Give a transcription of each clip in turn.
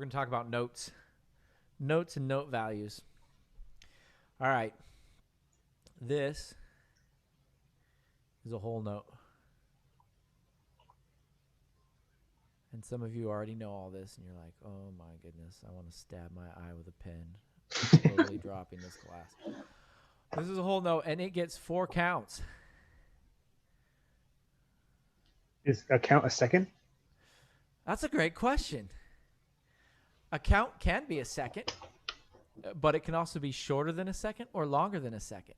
going to talk about notes. Notes and note values. All right. This is a whole note. And some of you already know all this, and you're like, oh my goodness, I want to stab my eye with a pen. I'm totally dropping this class. This is a whole note, and it gets 4 counts. Is a count a second? That's a great question. A count can be a second, but it can also be shorter than a second or longer than a second.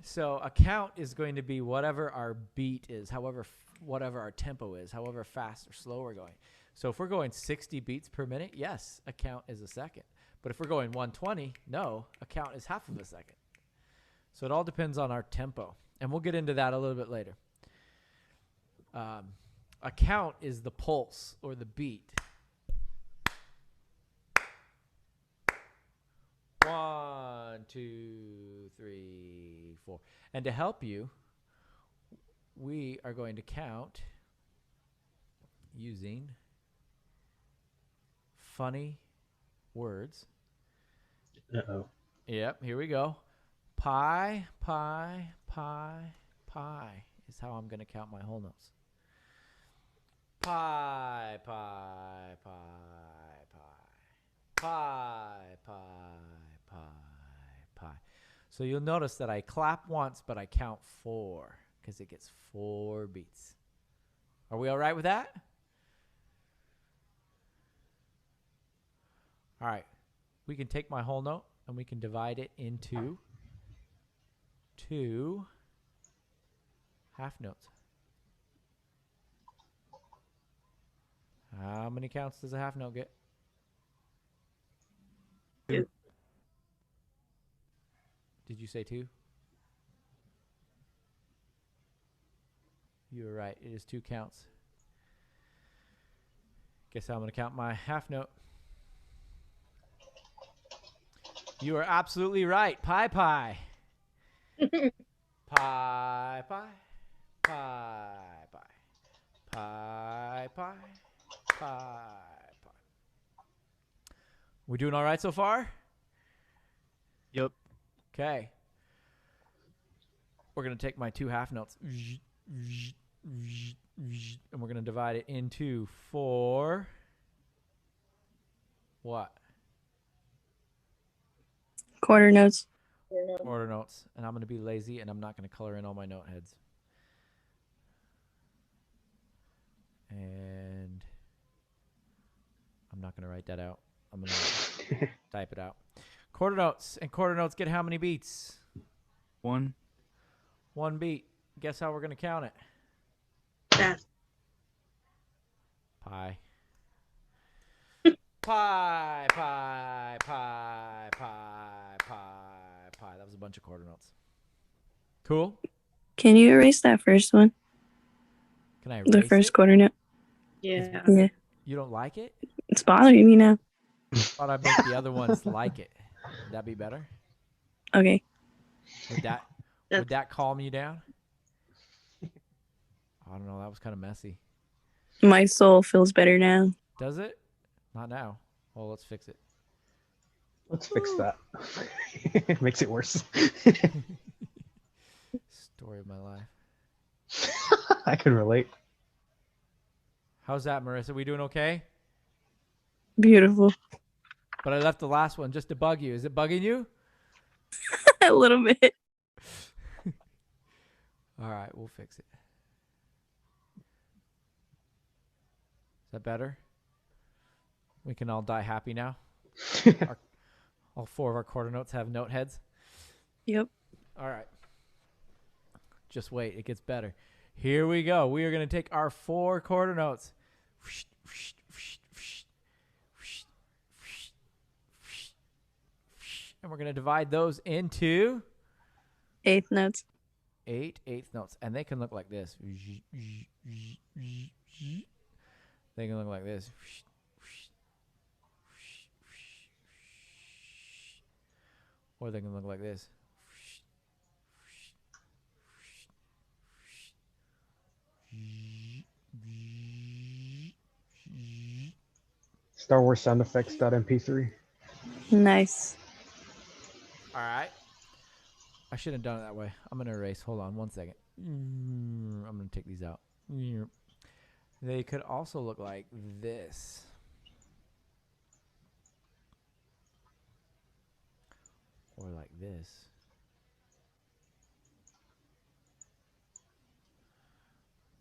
So a count is going to be whatever our beat is, whatever our tempo is, however fast or slow we're going. So if we're going 60 beats per minute, yes, a count is a second. But if we're going 120, no, a count is half of a second. So it all depends on our tempo. And we'll get into that a little bit later. A count is the pulse or the beat. 1, 2, 3, 4. And to help you, we are going to count using funny words. Uh-oh. Yep, here we go. Pi, pi, pi, pi is how I'm going to count my whole notes. Pi, pi, pi, pi. Pi, pi, pi, pi. So you'll notice that I clap once, but I count 4 because it gets 4 beats. Are we all right with that? All right. We can take my whole note and we can divide it into 2 half notes. How many counts does a half note get? 2. Did you say 2? You were right. It is 2 counts. Guess I'm going to count my half note. You are absolutely right. Pi, pi. Pi, pi. Pi, pi. Pi, pi. Pi, pi. We doing all right so far? Yep. Okay. We're going to take my 2 half notes. And we're going to divide it into 4. What? Quarter notes. Quarter notes. And I'm going to be lazy and I'm not going to color in all my note heads. And I'm not going to write that out. I'm going to type it out. Quarter notes. And quarter notes get how many beats? 1. 1 beat. Guess how we're going to count it? Fast. Pi. Pi, pi, pi, pi, pi, pi. That was a bunch of quarter notes. Cool? Can you erase that first one? Can I The erase first it? quarter note. Yeah. Yeah. You don't like it? It's bothering me now. Thought I'd make the other ones like it. Would that be better? Okay. Would that calm you down? I don't know. That was kind of messy. My soul feels better now. Does it? Not now. Well, let's fix it. Let's fix that. It makes it worse. Story of my life. I can relate. How's that, Marissa? We doing okay? Beautiful. But I left the last one just to bug you. Is it bugging you? A little bit. All right, we'll fix it. Is that better? We can all die happy now. All 4 of our quarter notes have note heads. Yep. All right. Just wait. It gets better. Here we go. We are going to take our 4 quarter notes. And we're going to divide those into 8th notes. 8 eighth notes. And they can look like this. They can look like this. Or they can look like this. Star Wars sound effects.mp3. Nice. All right. I shouldn't have done it that way. I'm going to erase. Hold on 1 second. I'm going to take these out. They could also look like this. Or like this.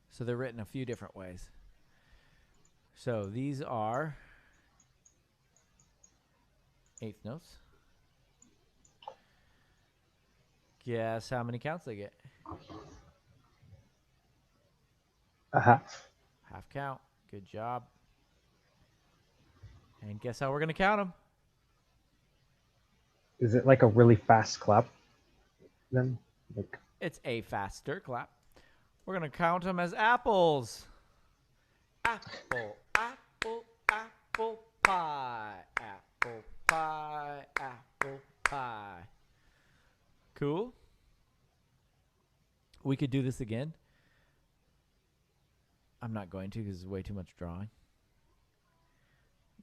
So they're written a few different ways. So these are eighth notes. Guess how many counts they get? A half. Half count. Good job. And guess how we're going to count them? Is it like a really fast clap? Then, like, It's a faster clap. We're going to count them as apples. Apple, apple, apple pie. Apple pie, apple pie. Cool. We could do this again. I'm not going to because it's way too much drawing.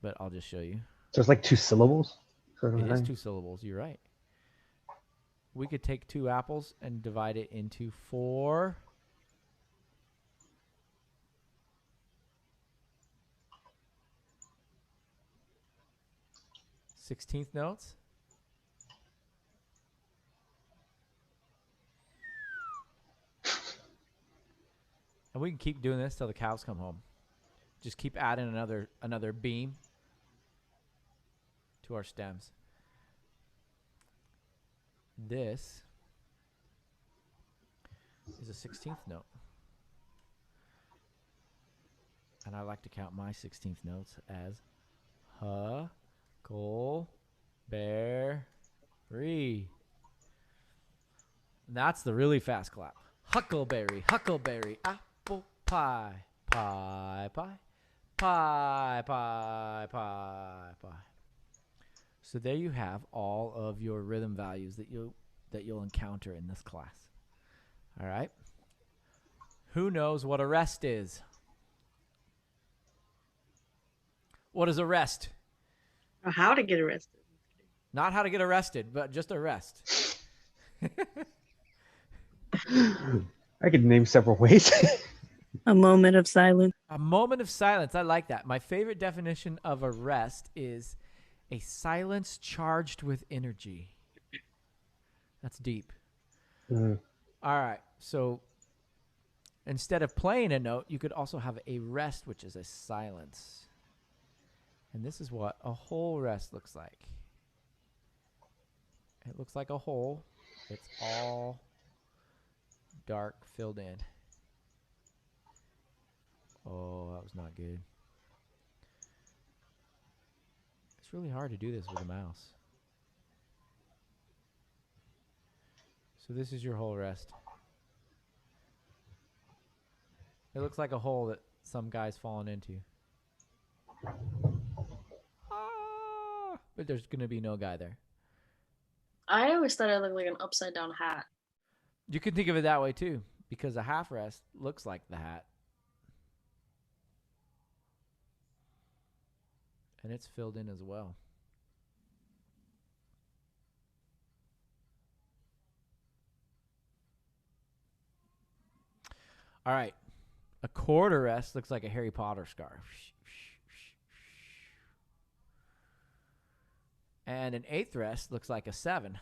But I'll just show you. so it's like 2 syllables. Sort of It is thing. 2 syllables. You're right. We could take 2 apples and divide it into 4. Sixteenth notes. And we can keep doing this till the cows come home. Just keep adding another beam to our stems. This is a 16th note. And I like to count my 16th notes as huckleberry. That's the really fast clap. Huckleberry, huckleberry, apple pie, pie, pie, pie, pie, pie, pie. So there you have all of your rhythm values that you'll encounter in this class. All right. Who knows what a rest is? What is a rest? Or how to get arrested. Not how to get arrested, but just a rest. I could name several ways. A moment of silence. A moment of silence. I like that. My favorite definition of a rest is a silence charged with energy. That's deep. Mm. All right. So instead of playing a note, you could also have a rest, which is a silence. And this is what a whole rest looks like. It looks like a hole. It's all dark, filled in. Oh, that was not good. It's really hard to do this with a mouse. So this is your whole rest. It looks like a hole that some guy's fallen into. But there's going to be no guy there. I always thought it looked like an upside down hat. You can think of it that way too, because a half rest looks like the hat. And it's filled in as well. All right. A quarter rest looks like a Harry Potter scarf. And an eighth rest looks like a 7.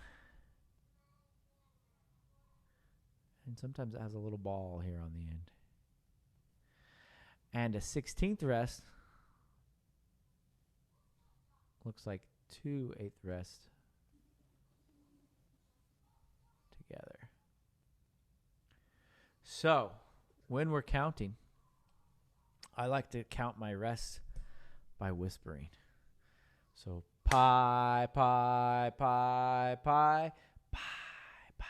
And sometimes it has a little ball here on the end. And a 16th rest looks like 2 eighth rests together. So, when we're counting, I like to count my rests by whispering. So, pie, pie, pie, pie, pie, pie,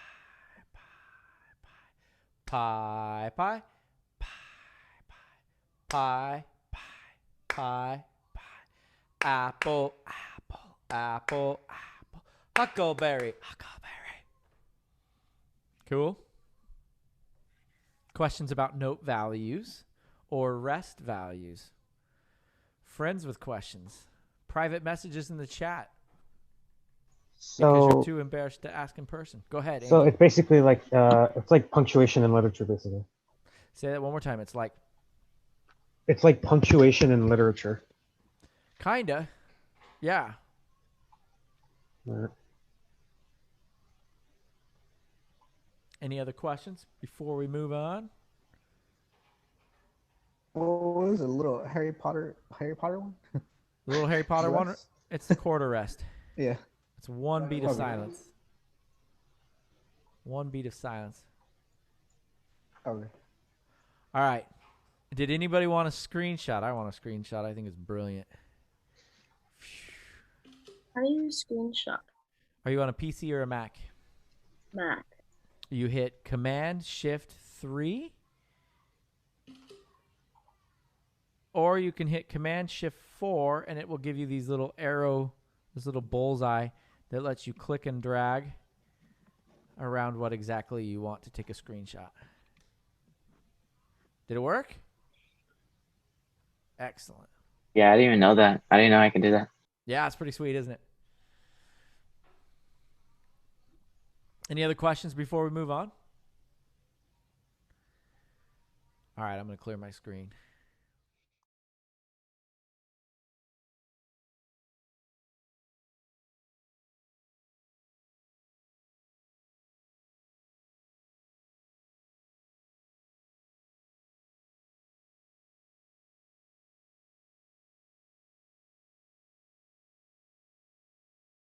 pie, pie, pie, pie, pie, pie, pie, pie, apple, apple, apple, apple, huckleberry, huckleberry. Cool? Questions about note values or rest values? friends with questions. Private messages in the chat because you're So, too embarrassed to ask in person. Go ahead, so Angel. it's basically like it's like punctuation in literature, basically. Say that one more time. It's like It's like punctuation in literature. kinda, yeah. Alright. Any other questions before we move on? What was it? A little Harry Potter one? The little Harry Potter one. Rest? It's the quarter rest. Yeah. It's one beat of Okay. silence. One beat of silence. Okay. All right. Did anybody want a screenshot? I want a screenshot. I think it's brilliant. How do you screenshot? Are you on a PC or a Mac? Mac. You hit Command Shift 3. Or you can hit Command Shift 4 and it will give you these little arrow, this little bullseye that lets you click and drag around what exactly you want to take a screenshot. Did it work? Excellent. Yeah, I didn't even know that. I didn't know I could do that. Yeah, it's pretty sweet, isn't it? Any other questions before we move on? All right, I'm going to clear my screen.